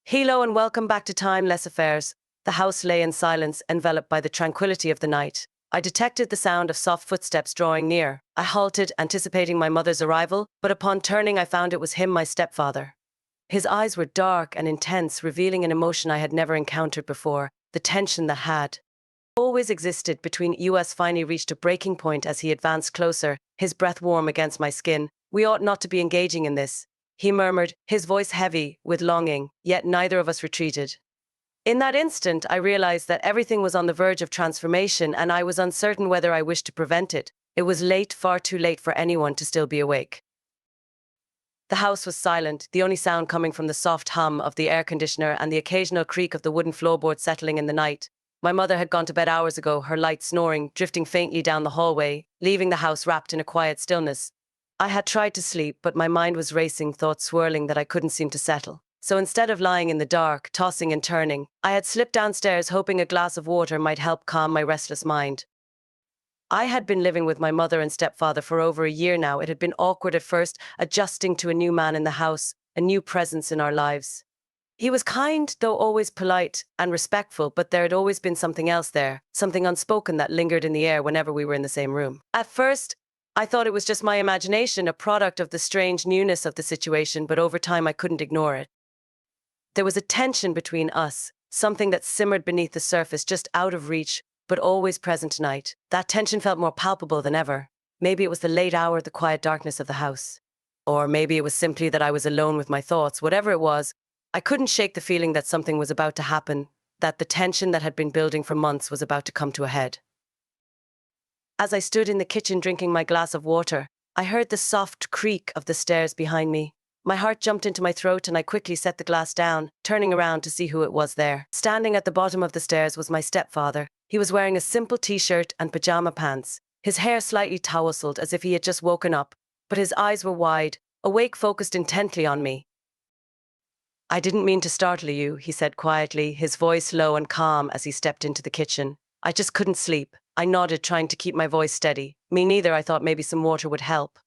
Hello and welcome back to Timeless Affairs. The house lay in silence, enveloped by the tranquility of the night. I detected the sound of soft footsteps drawing near. I halted, anticipating my mother's arrival, but upon turning I found it was him, my stepfather. His eyes were dark and intense, revealing an emotion I had never encountered before, the tension that had always existed between us finally reached a breaking point as he advanced closer, his breath warm against my skin. "We ought not to be engaging in this," he murmured, his voice heavy with longing, yet neither of us retreated. In that instant, I realized that everything was on the verge of transformation, and I was uncertain whether I wished to prevent it. It was late, far too late for anyone to still be awake. The house was silent, the only sound coming from the soft hum of the air conditioner and the occasional creak of the wooden floorboard settling in the night. My mother had gone to bed hours ago, her light snoring, drifting faintly down the hallway, leaving the house wrapped in a quiet stillness. I had tried to sleep, but my mind was racing, thoughts swirling that I couldn't seem to settle. So instead of lying in the dark, tossing and turning, I had slipped downstairs hoping a glass of water might help calm my restless mind. I had been living with my mother and stepfather for over a year now. It had been awkward at first, adjusting to a new man in the house, a new presence in our lives. He was kind, though always polite and respectful, but there had always been something else there, something unspoken that lingered in the air whenever we were in the same room. At first, I thought it was just my imagination, a product of the strange newness of the situation, but over time I couldn't ignore it. There was a tension between us, something that simmered beneath the surface, just out of reach, but always present tonight. That tension felt more palpable than ever. Maybe it was the late hour, the quiet darkness of the house. Or maybe it was simply that I was alone with my thoughts. Whatever it was, I couldn't shake the feeling that something was about to happen, that the tension that had been building for months was about to come to a head. As I stood in the kitchen drinking my glass of water, I heard the soft creak of the stairs behind me. My heart jumped into my throat and I quickly set the glass down, turning around to see who it was there. Standing at the bottom of the stairs was my stepfather. He was wearing a simple t-shirt and pajama pants, his hair slightly tousled as if he had just woken up, but his eyes were wide, awake, focused intently on me. "I didn't mean to startle you," he said quietly, his voice low and calm as he stepped into the kitchen. "I just couldn't sleep." I nodded, trying to keep my voice steady. "Me neither. I thought maybe some water would help."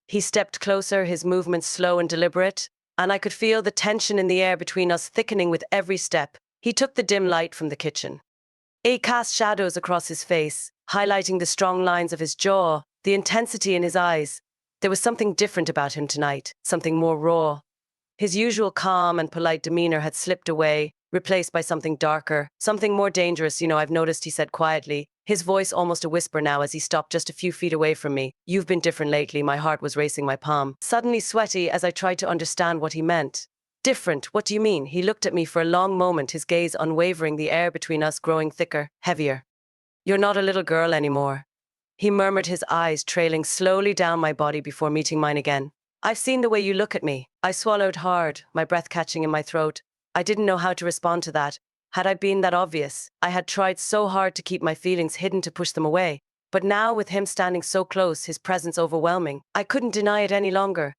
He stepped closer, his movements slow and deliberate, and I could feel the tension in the air between us thickening with every step. He took the dim light from the kitchen. It cast shadows across his face, highlighting the strong lines of his jaw, the intensity in his eyes. There was something different about him tonight, something more raw. His usual calm and polite demeanor had slipped away, replaced by something darker, something more dangerous. "I've noticed," he said quietly, his voice almost a whisper now as he stopped just a few feet away from me. "You've been different lately." My heart was racing, my palm suddenly sweaty as I tried to understand what he meant. "Different? What do you mean?" He looked at me for a long moment, his gaze unwavering, the air between us growing thicker, heavier. "You're not a little girl anymore," he murmured, his eyes trailing slowly down my body before meeting mine again. "I've seen the way you look at me." I swallowed hard, my breath catching in my throat. I didn't know how to respond to that. Had I been that obvious? I had tried so hard to keep my feelings hidden, to push them away. But now, with him standing so close, his presence overwhelming, I couldn't deny it any longer.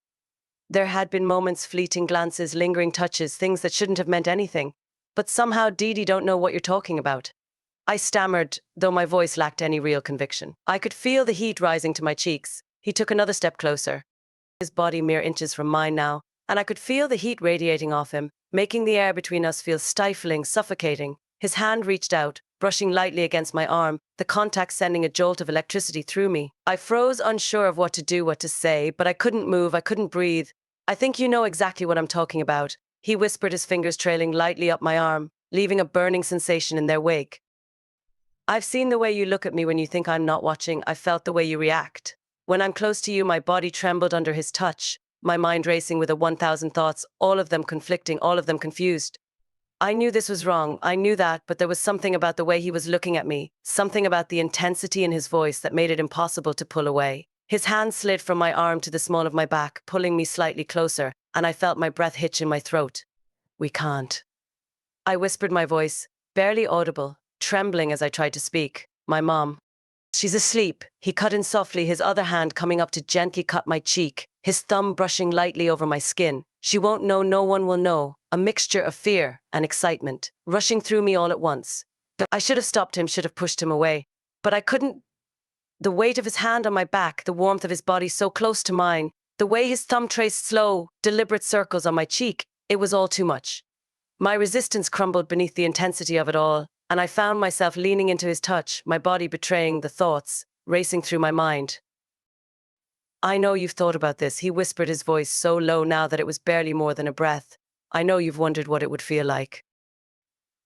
There had been moments, fleeting glances, lingering touches, things that shouldn't have meant anything. But somehow, "Dee don't know what you're talking about." I stammered, though my voice lacked any real conviction. I could feel the heat rising to my cheeks. He took another step closer, his body mere inches from mine now, and I could feel the heat radiating off him, making the air between us feel stifling, suffocating. His hand reached out, brushing lightly against my arm, the contact sending a jolt of electricity through me. I froze, unsure of what to do, what to say, but I couldn't move, I couldn't breathe. "I think you know exactly what I'm talking about," he whispered, his fingers trailing lightly up my arm, leaving a burning sensation in their wake. "I've seen the way you look at me when you think I'm not watching. I've felt the way you react. When I'm close to you, my body trembled under his touch, my mind racing with 1,000 thoughts, all of them conflicting, all of them confused. I knew this was wrong, I knew that, but there was something about the way he was looking at me, something about the intensity in his voice that made it impossible to pull away. His hand slid from my arm to the small of my back, pulling me slightly closer, and I felt my breath hitch in my throat. "We can't." I whispered, my voice barely audible, trembling as I tried to speak. "My mom. She's asleep." He cut in softly, his other hand coming up to gently cut my cheek, his thumb brushing lightly over my skin. "She won't know, no one will know." A mixture of fear and excitement rushing through me all at once. I should have stopped him, should have pushed him away, but I couldn't. The weight of his hand on my back, the warmth of his body so close to mine, the way his thumb traced slow, deliberate circles on my cheek, it was all too much. My resistance crumbled beneath the intensity of it all, and I found myself leaning into his touch, my body betraying the thoughts racing through my mind. I know you've thought about this, he whispered, his voice so low now that it was barely more than a breath. I know you've wondered what it would feel like.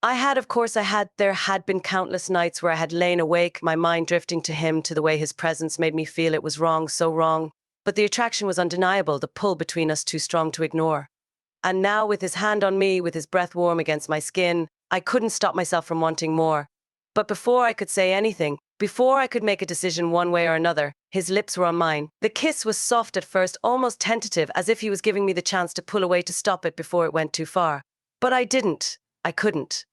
Of course I had. There had been countless nights where I had lain awake, my mind drifting to him, to the way his presence made me feel it was wrong, so wrong. But the attraction was undeniable, the pull between us too strong to ignore. And now, with his hand on me, with his breath warm against my skin, I couldn't stop myself from wanting more. But before I could say anything, before I could make a decision one way or another, his lips were on mine. The kiss was soft at first, almost tentative, as if he was giving me the chance to pull away to stop it before it went too far. But I didn't. I couldn't.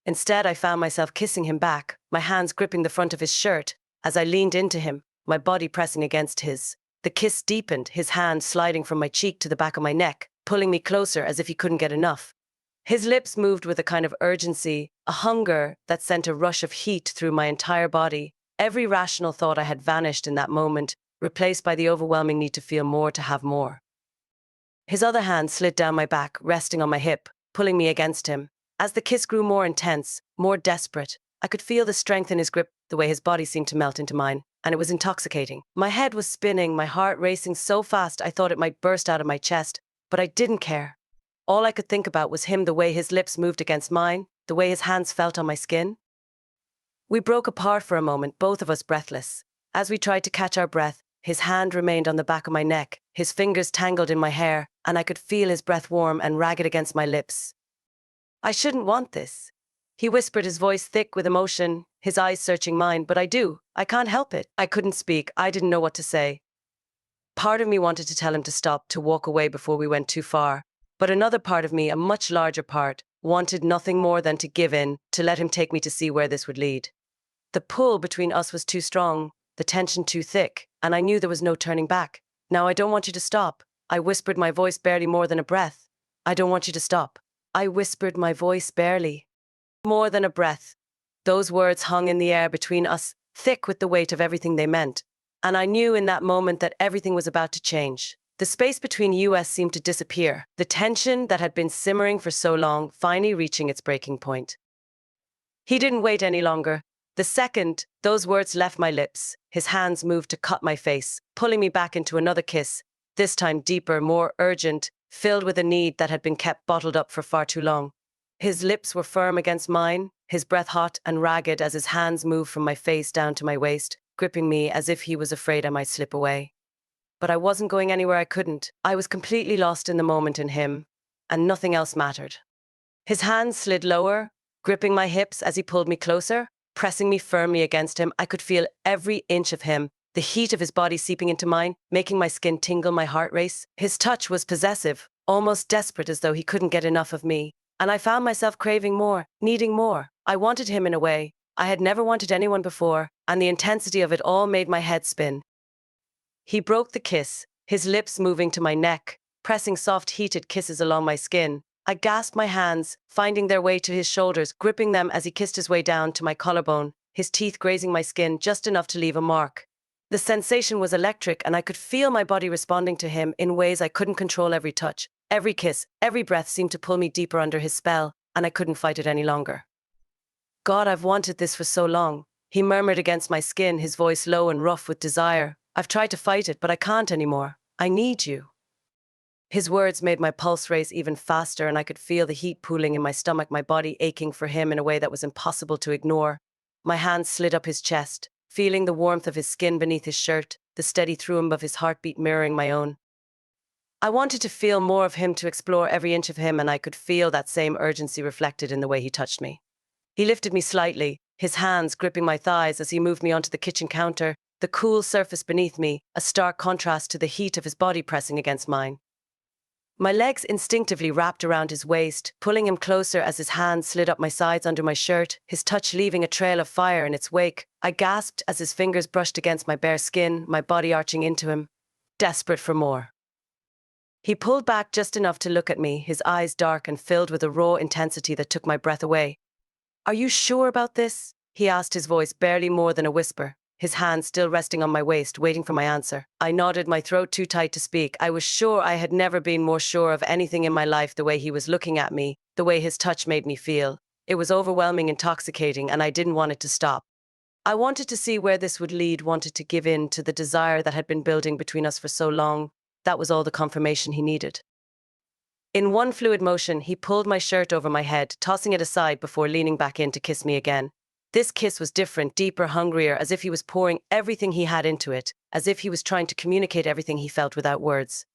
Instead, I found myself kissing him back, my hands gripping the front of his shirt as I leaned into him, my body pressing against his. The kiss deepened, his hand sliding from my cheek to the back of my neck, pulling me closer as if he couldn't get enough. His lips moved with a kind of urgency, a hunger that sent a rush of heat through my entire body. Every rational thought I had vanished in that moment, replaced by the overwhelming need to feel more, to have more. His other hand slid down my back, resting on my hip, pulling me against him. As the kiss grew more intense, more desperate, I could feel the strength in his grip, the way his body seemed to melt into mine, and it was intoxicating. My head was spinning, my heart racing so fast I thought it might burst out of my chest, but I didn't care. All I could think about was him, the way his lips moved against mine, the way his hands felt on my skin. We broke apart for a moment, both of us breathless. As we tried to catch our breath, his hand remained on the back of my neck, his fingers tangled in my hair, and I could feel his breath warm and ragged against my lips. I shouldn't want this, he whispered, his voice thick with emotion, his eyes searching mine. But I do. I can't help it. I couldn't speak. I didn't know what to say. Part of me wanted to tell him to stop, to walk away before we went too far. But another part of me, a much larger part, wanted nothing more than to give in, to let him take me to see where this would lead. The pull between us was too strong, the tension too thick, and I knew there was no turning back. Now, I don't want you to stop, I whispered, my voice barely more than a breath. I don't want you to stop. I whispered, my voice barely more than a breath. Those words hung in the air between us, thick with the weight of everything they meant. And I knew in that moment that everything was about to change. The space between us seemed to disappear, the tension that had been simmering for so long finally reaching its breaking point. He didn't wait any longer. The second those words left my lips, his hands moved to cut my face, pulling me back into another kiss, this time deeper, more urgent, filled with a need that had been kept bottled up for far too long. His lips were firm against mine, his breath hot and ragged as his hands moved from my face down to my waist, gripping me as if he was afraid I might slip away. But I wasn't going anywhere. I couldn't. I was completely lost in the moment, in him, and nothing else mattered. His hands slid lower, gripping my hips as he pulled me closer, pressing me firmly against him. I could feel every inch of him, the heat of his body seeping into mine, making my skin tingle, my heart race. His touch was possessive, almost desperate, as though he couldn't get enough of me. And I found myself craving more, needing more. I wanted him in a way I had never wanted anyone before, and the intensity of it all made my head spin. He broke the kiss, his lips moving to my neck, pressing soft, heated kisses along my skin. I gasped, my hands finding their way to his shoulders, gripping them as he kissed his way down to my collarbone, his teeth grazing my skin just enough to leave a mark. The sensation was electric, and I could feel my body responding to him in ways I couldn't control. Every touch, every kiss, every breath seemed to pull me deeper under his spell, and I couldn't fight it any longer. God, I've wanted this for so long, he murmured against my skin, his voice low and rough with desire. I've tried to fight it, but I can't anymore. I need you. His words made my pulse race even faster, and I could feel the heat pooling in my stomach, my body aching for him in a way that was impossible to ignore. My hands slid up his chest, feeling the warmth of his skin beneath his shirt, the steady throb of his heartbeat mirroring my own. I wanted to feel more of him, to explore every inch of him, and I could feel that same urgency reflected in the way he touched me. He lifted me slightly, his hands gripping my thighs as he moved me onto the kitchen counter, the cool surface beneath me, a stark contrast to the heat of his body pressing against mine. My legs instinctively wrapped around his waist, pulling him closer as his hands slid up my sides under my shirt, his touch leaving a trail of fire in its wake. I gasped as his fingers brushed against my bare skin, my body arching into him, desperate for more. He pulled back just enough to look at me, his eyes dark and filled with a raw intensity that took my breath away. Are you sure about this? He asked, his voice barely more than a whisper, his hand still resting on my waist, waiting for my answer. I nodded, my throat too tight to speak. I was sure I had never been more sure of anything in my life, the way he was looking at me, the way his touch made me feel. It was overwhelming, intoxicating, and I didn't want it to stop. I wanted to see where this would lead, wanted to give in to the desire that had been building between us for so long. That was all the confirmation he needed. In one fluid motion, he pulled my shirt over my head, tossing it aside before leaning back in to kiss me again. This kiss was different, deeper, hungrier, as if he was pouring everything he had into it, as if he was trying to communicate everything he felt without words.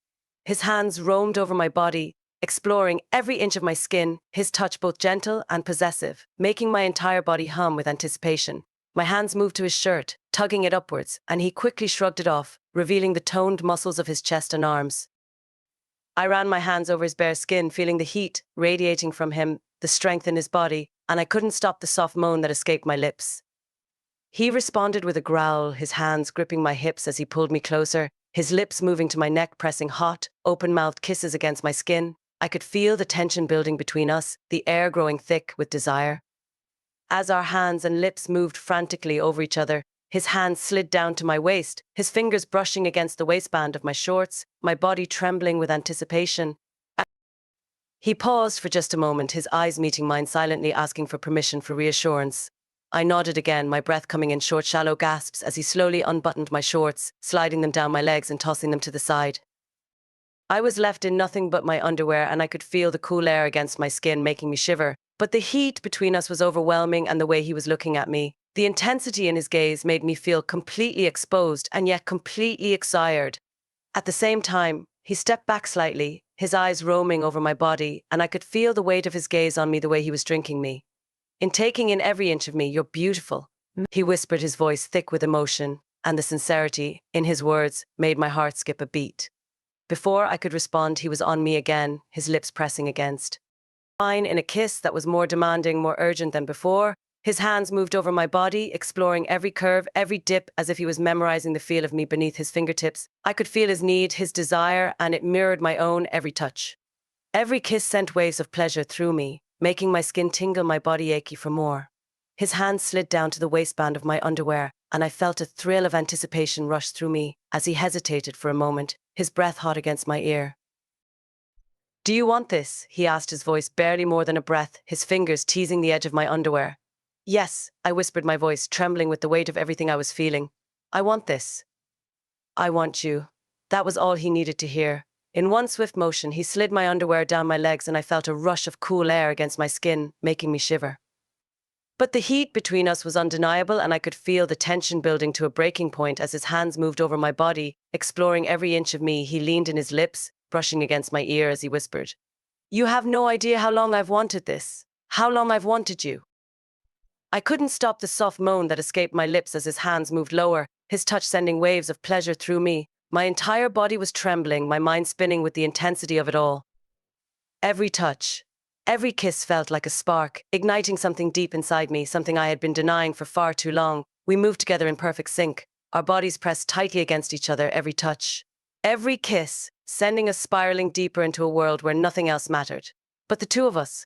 His hands roamed over my body, exploring every inch of my skin, his touch both gentle and possessive, making my entire body hum with anticipation. My hands moved to his shirt, tugging it upwards, and he quickly shrugged it off, revealing the toned muscles of his chest and arms. I ran my hands over his bare skin, feeling the heat radiating from him, the strength in his body, and I couldn't stop the soft moan that escaped my lips. He responded with a growl, his hands gripping my hips as he pulled me closer, his lips moving to my neck, pressing hot, open-mouthed kisses against my skin. I could feel the tension building between us, the air growing thick with desire. As our hands and lips moved frantically over each other, his hands slid down to my waist, his fingers brushing against the waistband of my shorts, my body trembling with anticipation. He paused for just a moment, his eyes meeting mine, silently asking for permission, for reassurance. I nodded again, my breath coming in short, shallow gasps as he slowly unbuttoned my shorts, sliding them down my legs and tossing them to the side. I was left in nothing but my underwear, and I could feel the cool air against my skin, making me shiver. But the heat between us was overwhelming, and the way he was looking at me, the intensity in his gaze, made me feel completely exposed and yet completely excited. At the same time, he stepped back slightly, his eyes roaming over my body, and I could feel the weight of his gaze on me, the way he was drinking me. In taking in every inch of me, "You're beautiful," he whispered, his voice thick with emotion, and the sincerity in his words made my heart skip a beat. Before I could respond, he was on me again, his lips pressing against mine in a kiss that was more demanding, more urgent than before. His hands moved over my body, exploring every curve, every dip, as if he was memorizing the feel of me beneath his fingertips. I could feel his need, his desire, and it mirrored my own every touch. Every kiss sent waves of pleasure through me, making my skin tingle, my body achy for more. His hands slid down to the waistband of my underwear, and I felt a thrill of anticipation rush through me as he hesitated for a moment, his breath hot against my ear. "Do you want this?" he asked, his voice barely more than a breath, his fingers teasing the edge of my underwear. "Yes," I whispered, my voice trembling with the weight of everything I was feeling. "I want this. I want you." That was all he needed to hear. In one swift motion, he slid my underwear down my legs, and I felt a rush of cool air against my skin, making me shiver. But the heat between us was undeniable, and I could feel the tension building to a breaking point as his hands moved over my body, exploring every inch of me. He leaned in, his lips brushing against my ear as he whispered, "You have no idea how long I've wanted this. How long I've wanted you." I couldn't stop the soft moan that escaped my lips as his hands moved lower, his touch sending waves of pleasure through me. My entire body was trembling, my mind spinning with the intensity of it all. Every touch, every kiss felt like a spark, igniting something deep inside me, something I had been denying for far too long. We moved together in perfect sync, our bodies pressed tightly against each other, every touch, every kiss, sending us spiraling deeper into a world where nothing else mattered but the two of us.